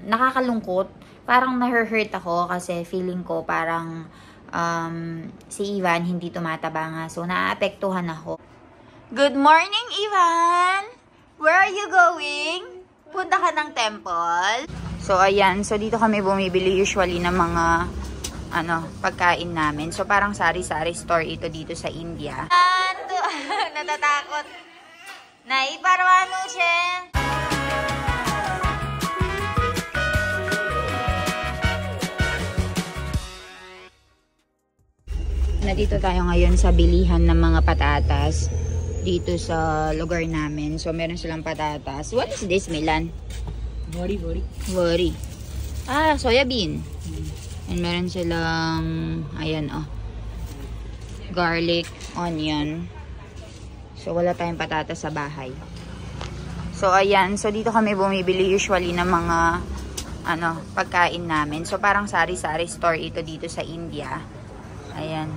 nakakalungkot. Parang na-hurt ako kasi feeling ko parang si Ivan hindi tumataba nga. So, naaapektuhan ako. Good morning, Ivan! Where are you going? Punta ka ng temple? So, ayan. So, dito kami bumibili usually ng mga pagkain namin. So, parang sari-sari store ito dito sa India. Natatakot. Naiparwano siya. Nandito tayo ngayon sa bilihan ng mga patatas dito sa lugar namin. So, meron silang patatas. What is this, Milan? Wari. Ah, soybean. And meron silang, ayan garlic, onion. So, wala tayong patatas sa bahay. So, ayan. So, dito kami bumibili usually ng mga, pagkain namin. So, parang sari-sari store ito dito sa India. Ayan.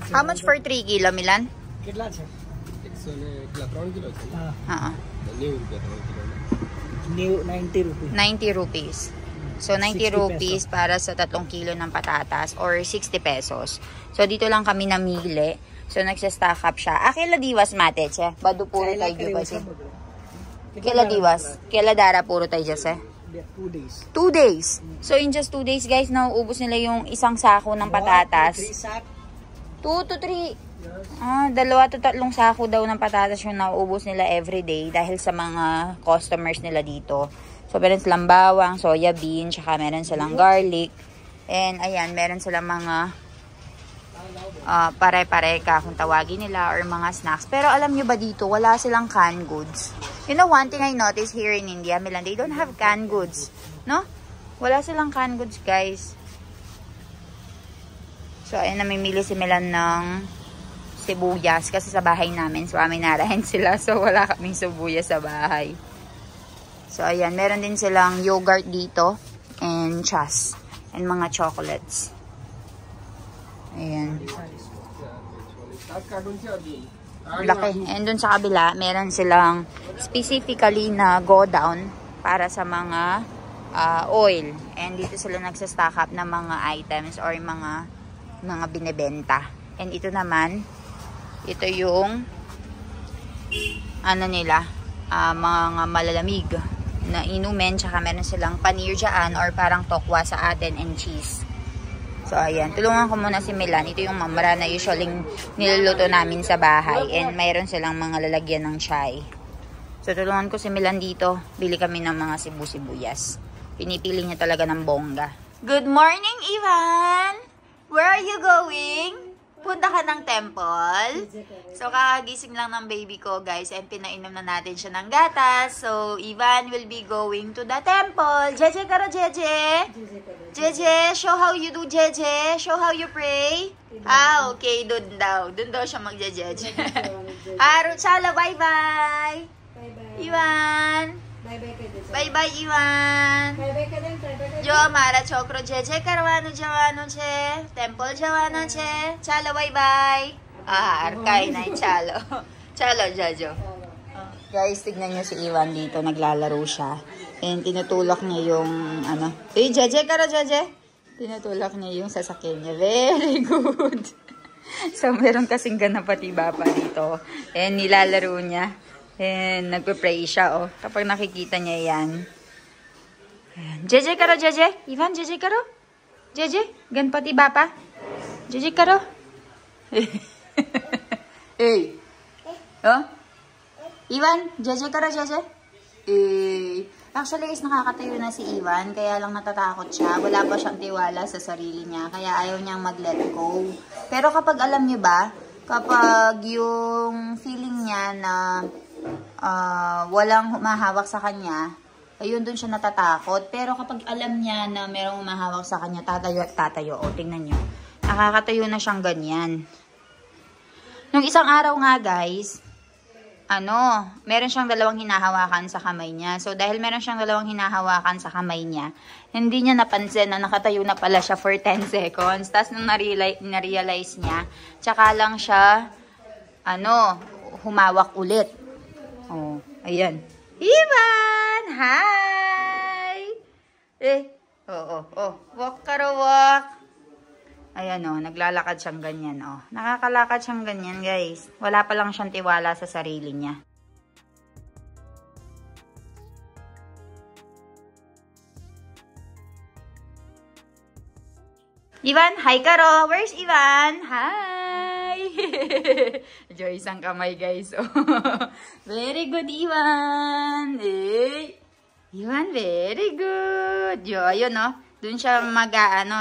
How much for 3 kilo, Milan? 90 rupees. So, 90 rupees para sa 3 kilo ng patatas or 60 pesos. So, dito lang kami namili. So, nagsa-stack up siya. Kela divas mate, che? Badu puro tayo dyan kasi. Kela divas? Kela dara puro tayo dyan, 2 days. 2 days. So, in just 2 days, guys, nauubos nila yung isang sako ng patatas. 2 to 3. 2 to 3 sako daw ng patatas yung nauubos nila everyday dahil sa mga customers nila dito. So, meron silang bawang, soya bean, tsaka meron silang garlic. And, ayan, meron silang mga pare-pareka kung tawagin nila or mga snacks. Pero alam nyo ba dito, wala silang canned goods. You know, one thing I noticed here in India, Milan, they don't have canned goods. No? Wala silang canned goods, guys. So, ayun, namimili si Milan ng sibuyas kasi sa bahay namin, swaminarayan sila. So, wala kaming sibuyas sa bahay. So, ayan, meron din silang yogurt dito and chas and mga chocolates. Ayan. Laki. And dun sa kabila, meron silang specifically na go down para sa mga oil. And dito sila nagsa-stock up ng mga items or mga binebenta. And ito naman, ito yung mga malalamig na inumin. Tsaka meron silang paneer dyan or parang tokwa sa atin and cheese. So, ayan. Tulungan ko muna si Milan. Ito yung mamara na usually niluluto namin sa bahay. And mayroon silang mga lalagyan ng chai. So, tulungan ko si Milan dito. Bili kami ng mga sibu-sibuyas. Pinipili niya talaga ng bongga. Good morning, Ivan! Where are you going? Punta ka ng temple? So, kakagising lang ng baby ko, guys. And pinainom na natin siya ng gatas. So, Ivan will be going to the temple. Jeje karo, Jeje! Jeje, show how you do, Jeje. Show how you pray. Okay. Dun daw siya mag-jeje. Haru, chala, bye-bye. Bye-bye. Ivan. Bye-bye, Ivan. Bye-bye ka din. Jo, Mara, Chokro, Jeje, Karwano, Jawano, Che. Temple, Jawano, Che. Chalo, bye-bye. Arkay na, chalo. Chalo, Jojo. Guys, tignan nyo si Ivan dito. Naglalaro siya. And tinutulak niya yung, Jeje, Karo, Jeje. Tinutulak niya yung sasakyan niya. Very good. So, meron kasing ganap pati bapa dito. And nilalaro niya. And nagpe-pray siya, kapag nakikita niya yan. Ayan. Jeje karo, Jeje. Ivan, Jeje karo. Jeje, gan pati bapa. Jeje karo. Hey. Ivan, Jeje karo, Jeje. Actually, guys, nakakatayo na si Ivan. Kaya lang natatakot siya. Wala pa siyang tiwala sa sarili niya. Kaya ayaw niyang mag-let go. Pero kapag alam niyo ba, kapag yung feeling niya na walang humahawak sa kanya, ayun dun siya natatakot. Pero kapag alam niya na merong humahawak sa kanya, tatayo at tatayo. Tingnan nyo. Nakakatayo na siyang ganyan. Nung isang araw nga, guys, meron siyang 2 hinahawakan sa kamay niya. So, dahil meron siyang 2 hinahawakan sa kamay niya, hindi niya napansin na nakatayo na pala siya for 10 seconds. Tapos, nung na-realize niya, tsaka lang siya, humawak ulit. Ayan. Ivan! Hi! Walk ka raw, walk. Ayan naglalakad siyang ganyan Nakakalakad siyang ganyan, guys. Wala pa lang siyang tiwala sa sarili niya. Ivan, hi Karo. Where's Ivan? Hi! Joyce ang kamay, guys. Very good, Ivan. Ivan, very good. Ayun, Doon siya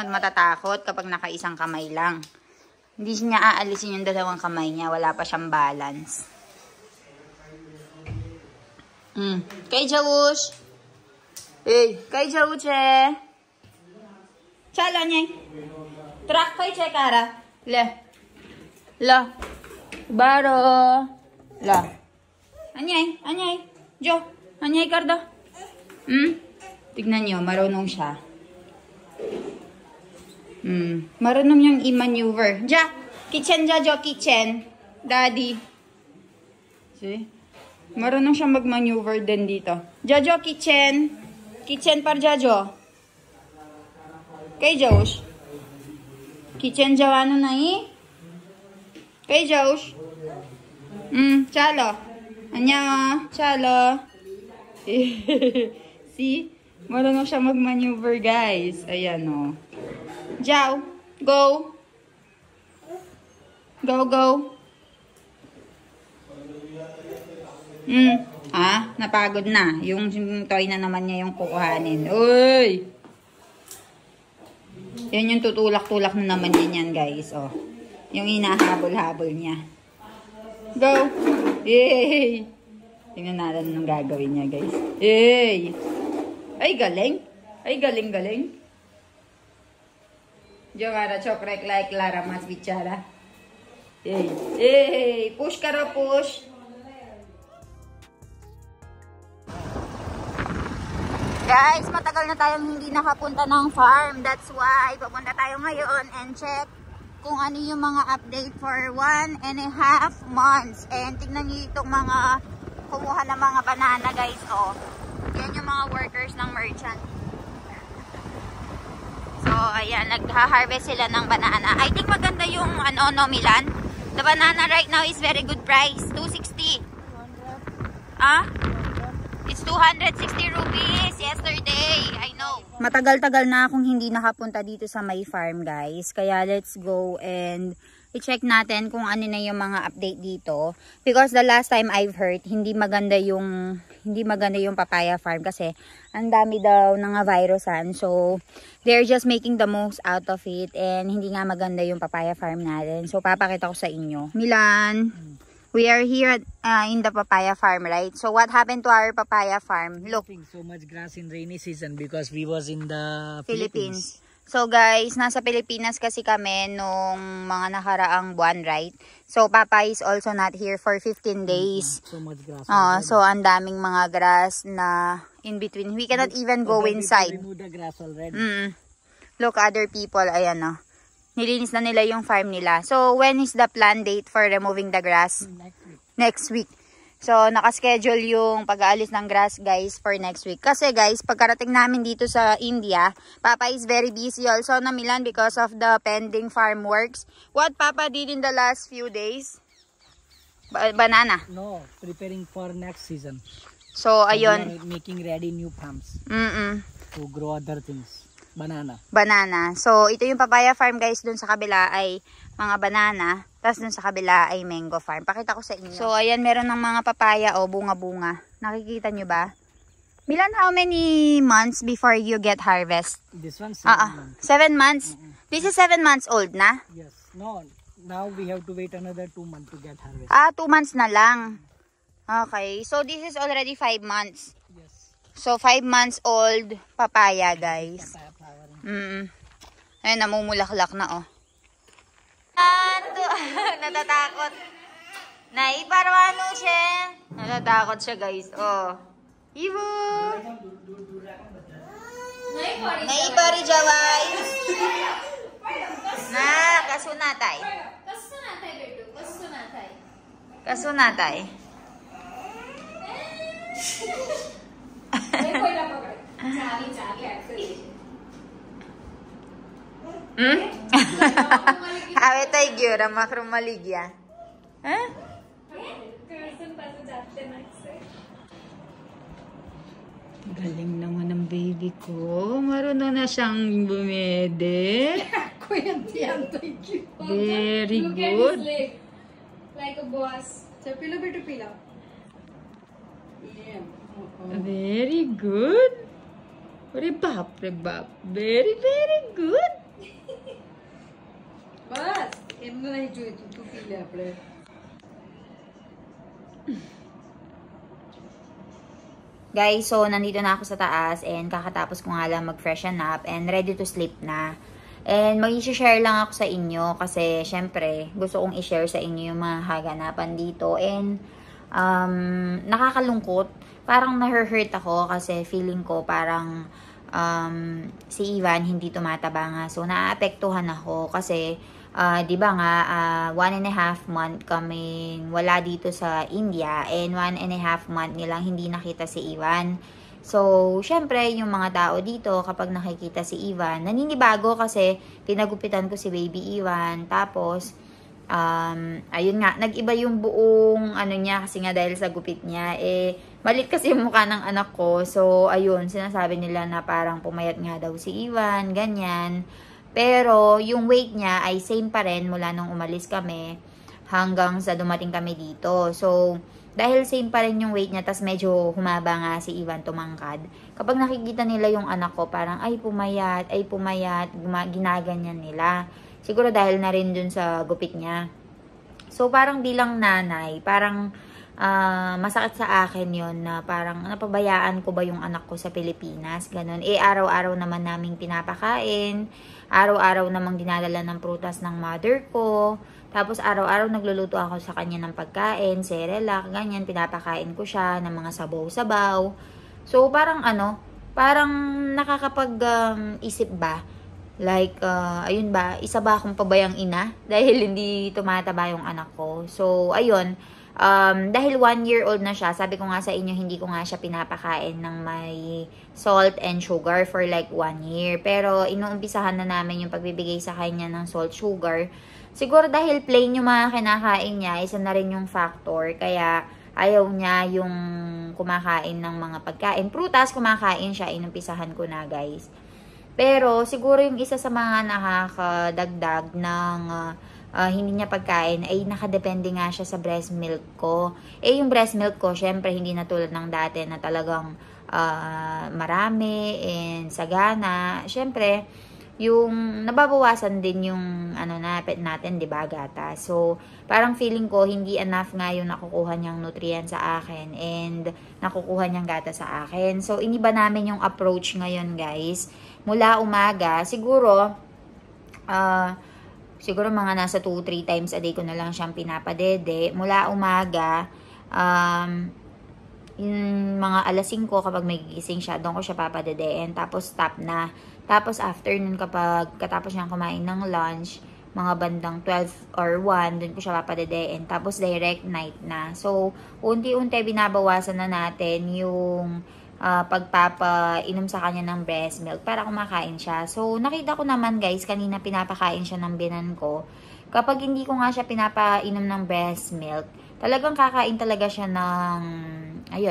matatakot kapag nakaisang kamay lang. Hindi niya aalisin yung dalawang kamay niya. Wala pa siyang balance. Kay Jawush. Kay Jawush Chala niya. Trak kay Chekara. La. Baro. La. Anyay. Jo. Anyay karda. Tignan niyo, marunong siya. Marunong niyang i-maneuver. Kitchen Jo, kitchen. Daddy. See? Marunong siya mag-maneuver din dito. Jo, kitchen. Kitchen par Jo. Kay Josh. Kitchen Jawano na Kay Josh. Chalo. Chalo. See? Marunong siya mag-maneuver, guys. Ayan, Jaw. Go. Go. Napagod na. Yung toy na naman niya yung kukuhanin. Uy! Yan yung tutulak-tulak na naman yan, guys. Yung hinahabol-habol niya. Go! Yay! Tingnan natin anong gagawin niya, guys. Yay! Ay, galing! Ay, galing! Jawara, chokrek like Lara mas bichara. Yay! Push ka raw, push! Guys, matagal na tayong hindi nakapunta ng farm. That's why, papunta tayo ngayon and check kung ano yung mga update for 1.5 months. And tignan nyo itong mga kumuha ng mga banana, guys. Yan yung mga workers ng merchant. So, ayan, nagha-harvest sila ng banana. I think maganda yung, Milan. The banana right now is very good price. 260. It's 260 rupees yesterday. I know. Matagal-tagal na akong hindi nakapunta dito sa my farm, guys. Kaya let's go and i-check natin kung ano na yung mga update dito. Because the last time I've heard, hindi maganda yung papaya farm kasi ang dami daw ng virusan. So, they're just making the most out of it and hindi nga maganda yung papaya farm natin. So, papakita ko sa inyo. Milan. We are here in the papaya farm, right? So what happened to our papaya farm? Look. So much grass in rainy season because we was in the Philippines. So guys, nasa Pilipinas kasi kami nung mga nakaraang buwan, right? So Papa is also not here for 15 days. So much grass. So ang daming mga grass na in between. We cannot even go inside. Remove the grass already. Look, other people, ayan nilinis na nila yung farm nila. So, when is the plan date for removing the grass? Next week. So, nakaschedule yung pag-aalis ng grass, guys, for next week. Kasi, guys, pagkarating namin dito sa India, Papa is very busy also na Milan because of the pending farm works. What Papa did in the last few days? Banana? No, preparing for next season. So, ayun. We are making ready new farms to grow other things. Banana. So, ito yung papaya farm, guys. Dun sa kabila ay mga banana. Tapos dun sa kabila ay mango farm. Pakita ko sa inyo. So, ayan, meron ng mga papaya bunga-bunga. Nakikita nyo ba? Milan, how many months before you get harvest? This one 7 months. 7 months? This is 7 months old na? Yes. No, now we have to wait another 2 months to get harvest. 2 months na lang. Okay. So, this is already 5 months. Yes. So, 5 months old papaya, guys. Ayun, namumulaklak na, Natatakot. Naiparwano siya. Natatakot siya, guys, Ibu. Naipari jawai. Kasunatay. Kasunatay. Awe tayo gyura makrumaligya. Ha? Galing naman ng baby ko. Marunong na siyang bumede. Very good. Like a boss. Pila better pila. Very good. Rebab. Very, very good. बस इतना नहीं चाहिए तू पी ले अपने Guys, so nandito na ako sa taas and kakatapos ko nga lang mag-freshen up and ready to sleep na. And mag-share lang ako sa inyo kasi syempre gusto kong i-share sa inyo yung mga haganapan dito and nakakalungkot. Parang na-hurt ako kasi feeling ko parang si Ivan hindi tumataba nga. So naaapektuhan ako kasi 'di ba nga 1.5 month kami wala dito sa India and 1.5 month nilang hindi nakita si Ivan. So syempre yung mga tao dito kapag nakikita si Ivan, naninibago kasi pinagupitan ko si baby Ivan tapos ayun nga, nag-iba yung buong ano niya kasi nga dahil sa gupit niya malit kasi yung mukha ng anak ko. So ayun, sinasabi nila na parang pumayat nga daw si Ivan, ganyan. Pero yung weight niya ay same pa rin mula nung umalis kami hanggang sa dumating kami dito. So dahil same pa rin yung weight niya, tas medyo humaba nga si Ivan, tumangkad. Kapag nakikita nila yung anak ko, parang ay pumayat, ginaganyan nila. Siguro dahil na rin dun sa gupit niya. So, parang bilang nanay, parang masakit sa akin yon na parang napabayaan ko ba yung anak ko sa Pilipinas, ganun. Araw-araw naman naming pinapakain, araw-araw namang dinadala ng prutas ng mother ko, tapos araw-araw nagluluto ako sa kanya ng pagkain, cerelac, ganyan, pinapakain ko siya ng mga sabaw-sabaw. So, parang parang nakakapag-isip ba? Like, ayun ba, isa ba akong pabayang ina? Dahil hindi tumataba yung anak ko. So, ayun, dahil 1-year-old na siya, sabi ko nga sa inyo, hindi ko nga siya pinapakain ng may salt and sugar for like 1 year. Pero, inuumpisahan na namin yung pagbibigay sa kanya ng salt sugar. Siguro dahil plain yung mga kinakain niya, isa na rin yung factor. Kaya, ayaw niya yung kumakain ng mga pagkain. Prutas, kumakain siya, inumpisahan ko na guys. Pero, siguro yung isa sa mga nakakadagdag ng hindi niya pagkain ay nakadepende nga siya sa breast milk ko. Yung breast milk ko, syempre, hindi na tulad ng dati na talagang marami and sagana. Syempre, yung nababawasan din yung natin, di ba, gata. So, parang feeling ko hindi enough nga yung nakukuha niyang nutrient sa akin and nakukuha niyang gata sa akin. So, iniba namin yung approach ngayon, guys. Mula umaga, siguro mga nasa 2-3 times a day ko na lang siyang pinapadede. Mula umaga, yung mga alas 5 kapag may gigising siya, doon ko siya papadedein. Tapos stop na. Tapos afternoon kapag katapos niyang kumain ng lunch, mga bandang 12 or 1, doon ko siya papadedein. Tapos direct night na. So, unti-unti binabawasan na natin yung pagpapainom sa kanya ng breast milk para kumakain siya. So, nakita ko naman guys, kanina pinapakain siya ng binan ko. Kapag hindi ko nga siya pinapainom ng breast milk, talagang kakain talaga siya ng,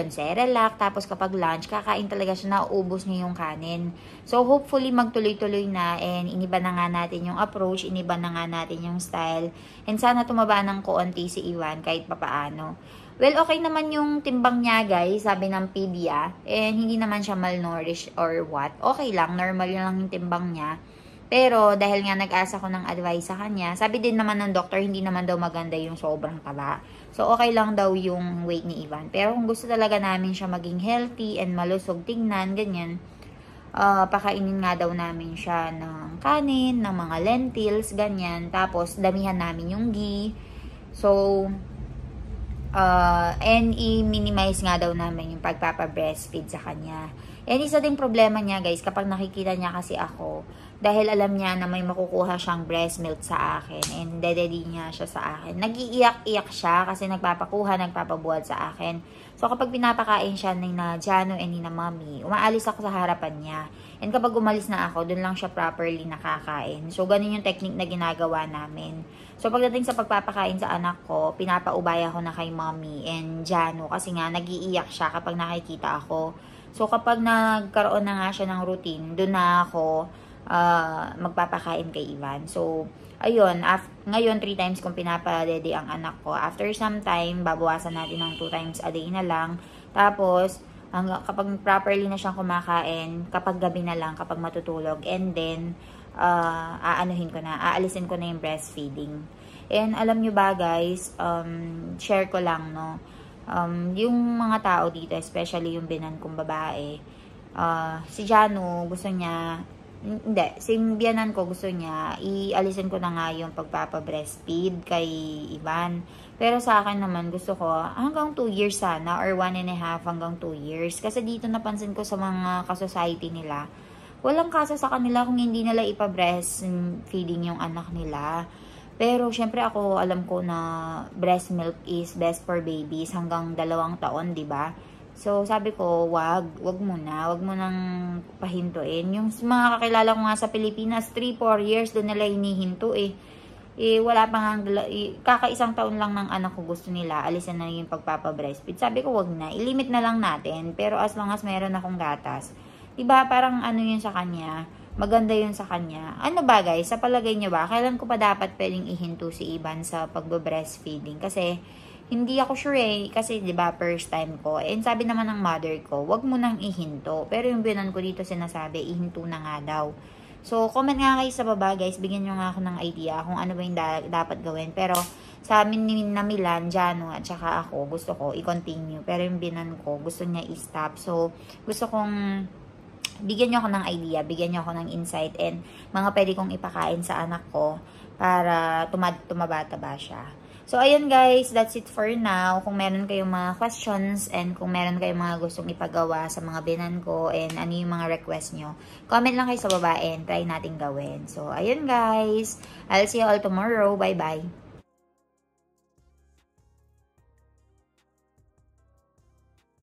cerelac. Tapos kapag lunch, kakain talaga siya, nauubos niya yung kanin. So, hopefully, magtuloy-tuloy na and iniba na nga natin yung approach, iniba na nga natin yung style. And sana tumaba ng konti si Ivan kahit papaano. Well, okay naman yung timbang niya, guys, sabi ng pedia. And hindi naman siya malnourished or what. Okay lang, normal lang yung timbang niya. Pero, dahil nga nag-asa ko ng advice sa kanya, sabi din naman ng doktor, hindi naman daw maganda yung sobrang taba. So, okay lang daw yung weight ni Ivan. Pero, kung gusto talaga namin siya maging healthy and malusog tingnan, ganyan, pakainin nga daw namin siya ng kanin, ng mga lentils, ganyan. Tapos, damihan namin yung ghee. So, and i-minimize nga daw namin yung pagpapa-breastfeed sa kanya. And isa ding problema niya, guys, kapag nakikita niya kasi ako, dahil alam niya na may makukuha siyang breast milk sa akin and dededi niya siya sa akin. Nag-iiyak-iyak siya kasi nagpapakuha, nagpapabuhat sa akin. So, kapag pinapakain siya ni na Jano and ni na Mommy, umaalis ako sa harapan niya. And kapag umalis na ako, dun lang siya properly nakakain. So, ganun yung technique na ginagawa namin. So, pagdating sa pagpapakain sa anak ko, pinapaubaya ko na kay Mommy and Jano kasi nga, nagiiyak siya kapag nakikita ako. So, kapag nagkaroon na nga siya ng routine, dun na ako magpapakain kay Ivan. So, ayun, ngayon 3 times kong pinapadede ang anak ko. After some time, babawasan natin ng 2 times a day na lang. Tapos, kapag properly na siyang kumakain, kapag gabi na lang, kapag matutulog, and then, aalisin ko na yung breastfeeding. And alam nyo ba guys, share ko lang, no, yung mga tao dito, especially yung binan kong babae, si Jano, gusto niya, si biyanan ko gusto niya, ialisin ko na nga yung pagpapa-breastfeed kay Ivan. Pero sa akin naman, gusto ko hanggang 2 years sana, or 1.5 hanggang 2 years. Kasi dito napansin ko sa mga ka-society nila, walang kaso sa kanila kung hindi nila ipa-breastfeeding yung anak nila. Pero syempre ako, alam ko na breast milk is best for babies hanggang 2 taon, di ba? So, sabi ko, wag mo nang pahintuin. Yung mga kakilala ko nga sa Pilipinas, 3-4 years doon nila hinihinto wala pa nga, kaka-1 taon lang ng anak ko gusto nila, alisan na yung pagpapa-breastfeed. Sabi ko, wag na, ilimit na lang natin, pero as long as meron akong gatas. Diba, parang ano yun sa kanya, maganda yun sa kanya. Ano ba guys, sa palagay nyo ba, kailan ko pa dapat pwedeng ihinto si Ivan sa pagbe-breastfeeding? Kasi, hindi ako sure kasi 'di ba first time ko. And sabi naman ng mother ko, wag mo nang ihinto. Pero yung binan ko dito sinasabi, ihinto na nga daw. So, comment nga kayo sa baba guys, bigyan nyo nga ako ng idea kung ano ba yung dapat gawin. Pero sa amin ni na Milan, Jano at saka ako, gusto ko i-continue. Pero yung binan ko, gusto niya i-stop. So, gusto kong bigyan nyo ako ng idea, bigyan nyo ako ng insight and mga pwede kong ipakain sa anak ko para tumabata-ba siya. So, ayun guys, that's it for now. Kung meron kayong mga questions and kung meron kayong mga gustong ipagawa sa mga binan ko and ano yung mga request nyo, comment lang kayo sa baba and try natin gawin. So, ayun guys. I'll see you all tomorrow. Bye-bye.